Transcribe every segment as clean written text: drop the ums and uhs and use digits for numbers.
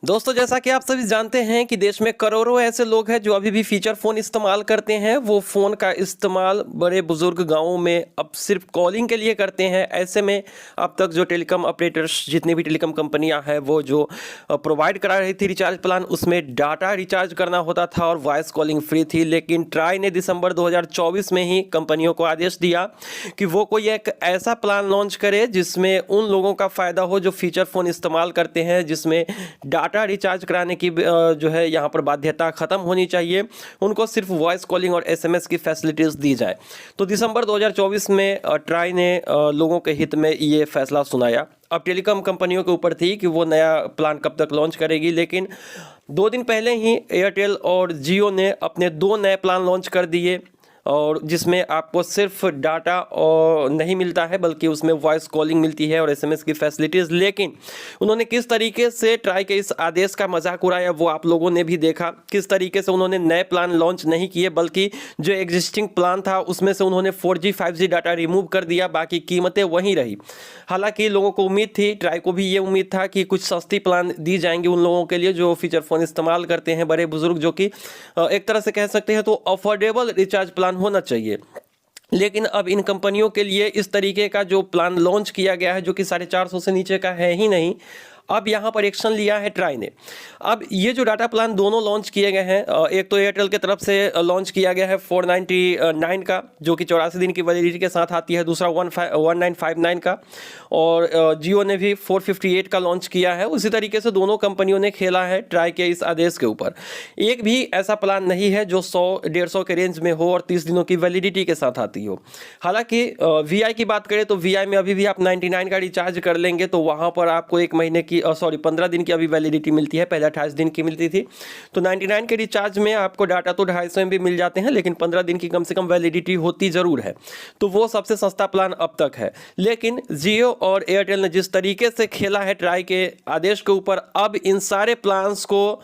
दोस्तों, जैसा कि आप सभी जानते हैं कि देश में करोड़ों ऐसे लोग हैं जो अभी भी फीचर फ़ोन इस्तेमाल करते हैं। वो फ़ोन का इस्तेमाल बड़े बुजुर्ग गांवों में अब सिर्फ कॉलिंग के लिए करते हैं। ऐसे में अब तक जो टेलीकॉम ऑपरेटर्स, जितनी भी टेलीकॉम कंपनियां हैं, वो जो प्रोवाइड करा रही थी रिचार्ज प्लान, उसमें डाटा रिचार्ज करना होता था और वॉइस कॉलिंग फ्री थी। लेकिन ट्राई ने दिसंबर 2024 में ही कंपनियों को आदेश दिया कि वो कोई एक ऐसा प्लान लॉन्च करे जिसमें उन लोगों का फ़ायदा हो जो फीचर फ़ोन इस्तेमाल करते हैं, जिसमें डाटा रिचार्ज कराने की जो है यहाँ पर बाध्यता खत्म होनी चाहिए। उनको सिर्फ वॉइस कॉलिंग और एसएमएस की फैसिलिटीज दी जाए। तो दिसंबर 2024 में ट्राई ने लोगों के हित में ये फैसला सुनाया। अब टेलीकॉम कंपनियों के ऊपर थी कि वो नया प्लान कब तक लॉन्च करेगी, लेकिन 2 दिन पहले ही एयरटेल और जियो ने अपने 2 नए प्लान लॉन्च कर दिए, और जिसमें आपको सिर्फ डाटा और नहीं मिलता है बल्कि उसमें वॉइस कॉलिंग मिलती है और एसएमएस की फैसिलिटीज़। लेकिन उन्होंने किस तरीके से ट्राई के इस आदेश का मजाक उड़ाया वो आप लोगों ने भी देखा। किस तरीके से उन्होंने नए प्लान लॉन्च नहीं किए बल्कि जो एग्जिस्टिंग प्लान था उसमें से उन्होंने 4G 5G डाटा रिमूव कर दिया, बाकी कीमतें वहीं रही। हालांकि लोगों को उम्मीद थी, ट्राई को भी ये उम्मीद था कि कुछ सस्ती प्लान दी जाएंगी उन लोगों के लिए जो फीचर फ़ोन इस्तेमाल करते हैं, बड़े बुजुर्ग, जो कि एक तरह से कह सकते हैं तो अफोर्डेबल रिचार्ज प्लान होना चाहिए। लेकिन अब इन कंपनियों के लिए इस तरीके का जो प्लान लॉन्च किया गया है, जो कि 450 से नीचे का है ही नहीं, अब यहाँ पर एक्शन लिया है ट्राई ने। अब ये जो डाटा प्लान दोनों लॉन्च किए गए हैं, एक तो एयरटेल की तरफ से लॉन्च किया गया है 499 का, जो कि 84 दिन की वैलिडिटी के साथ आती है, दूसरा 1959 का, और जियो ने भी 458 का लॉन्च किया है। उसी तरीके से दोनों कंपनियों ने खेला है ट्राई के इस आदेश के ऊपर। एक भी ऐसा प्लान नहीं है जो 100-150 के रेंज में हो और 30 दिनों की वैलिडिटी के साथ आती हो। हालांकि वी की बात करें तो वी में अभी भी आप 99 का रिचार्ज कर लेंगे तो वहाँ पर आपको 1 महीने की 15 दिन की अभी वैलिडिटी मिलती है, पहले 28 दिन की मिलती थी। तो 99 के रिचार्ज में आपको डाटा तो 250 MB मिल जाते हैं, लेकिन 15 दिन की कम से कम वैलिडिटी होती जरूर है। तो वो सबसे सस्ता प्लान अब तक है। लेकिन जियो और एयरटेल ने जिस तरीके से खेला है ट्राई के आदेश के ऊपर, अब इन सारे प्लान्स को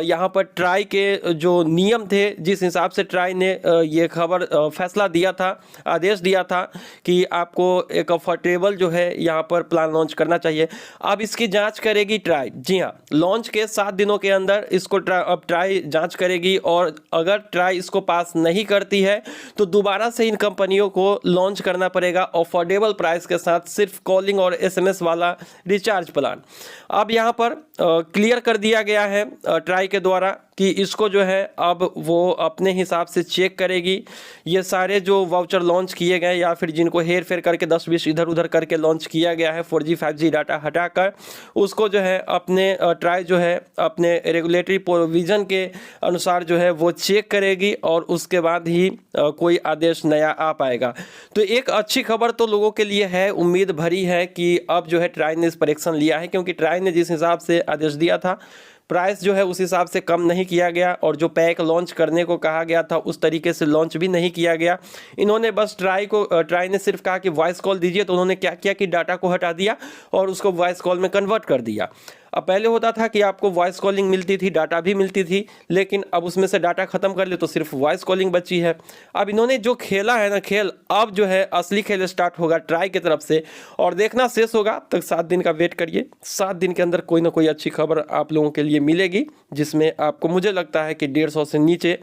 यहाँ पर ट्राई के जो नियम थे, जिस हिसाब से ट्राई ने ये फैसला दिया था, आदेश दिया था कि आपको एक अफोर्डेबल जो है यहाँ पर प्लान लॉन्च करना चाहिए, अब इसकी जांच करेगी ट्राई। जी हाँ, लॉन्च के 7 दिनों के अंदर इसको अब ट्राई जांच करेगी, और अगर ट्राई इसको पास नहीं करती है तो दोबारा से इन कंपनियों को लॉन्च करना पड़ेगा अफोर्डेबल प्राइस के साथ सिर्फ कॉलिंग और एसएमएस वाला रिचार्ज प्लान। अब यहाँ पर क्लियर कर दिया गया है ट्राई के द्वारा कि इसको जो है अब वो अपने हिसाब से चेक करेगी। ये सारे जो वाउचर लॉन्च किए गए या फिर जिनको हेर फेर करके 10-20 इधर उधर करके लॉन्च किया गया है 4G 5G डाटा हटाकर, उसको जो है अपने ट्राई जो है अपने रेगुलेटरी प्रोविज़न के अनुसार जो है वो चेक करेगी, और उसके बाद ही कोई आदेश नया आ पाएगा। तो एक अच्छी खबर तो लोगों के लिए है, उम्मीद भरी है कि अब जो है ट्राई ने इस पर एक्शन लिया है, क्योंकि ट्राई ने जिस हिसाब से आदेश दिया था प्राइस जो है उस हिसाब से कम नहीं किया गया, और जो पैक लॉन्च करने को कहा गया था उस तरीके से लॉन्च भी नहीं किया गया। इन्होंने बस ट्राई ने सिर्फ कहा कि वॉइस कॉल दीजिए, तो उन्होंने क्या किया कि डाटा को हटा दिया और उसको वॉइस कॉल में कन्वर्ट कर दिया। अब पहले होता था कि आपको वॉइस कॉलिंग मिलती थी, डाटा भी मिलती थी, लेकिन अब उसमें से डाटा खत्म कर ले तो सिर्फ वॉइस कॉलिंग बची है। अब इन्होंने जो खेला है ना खेल, अब जो है असली खेल स्टार्ट होगा ट्राई की तरफ से, और देखना शेष होगा। तब 7 दिन का वेट करिए, 7 दिन के अंदर कोई ना कोई अच्छी खबर आप लोगों के लिए मिलेगी, जिसमें आपको, मुझे लगता है कि 150 से नीचे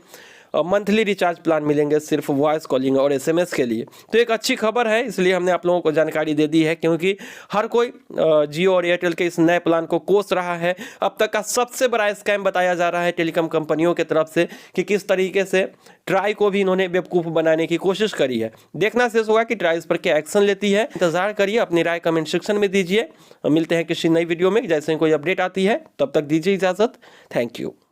मंथली रिचार्ज प्लान मिलेंगे सिर्फ वॉइस कॉलिंग और एसएमएस के लिए। तो एक अच्छी खबर है, इसलिए हमने आप लोगों को जानकारी दे दी है, क्योंकि हर कोई जियो और एयरटेल के इस नए प्लान को कोस रहा है। अब तक का सबसे बड़ा स्कैम बताया जा रहा है टेलीकॉम कंपनियों की तरफ से कि किस तरीके से ट्राई को भी इन्होंने बेवकूफ़ बनाने की कोशिश करी है। देखना शेष होगा कि ट्राई इस पर क्या एक्शन लेती है। इंतजार करिए, अपनी राय कमेंट सेक्शन में दीजिए। मिलते हैं किसी नई वीडियो में, जैसे कोई अपडेट आती है। तब तक दीजिए इजाज़त। Thank you.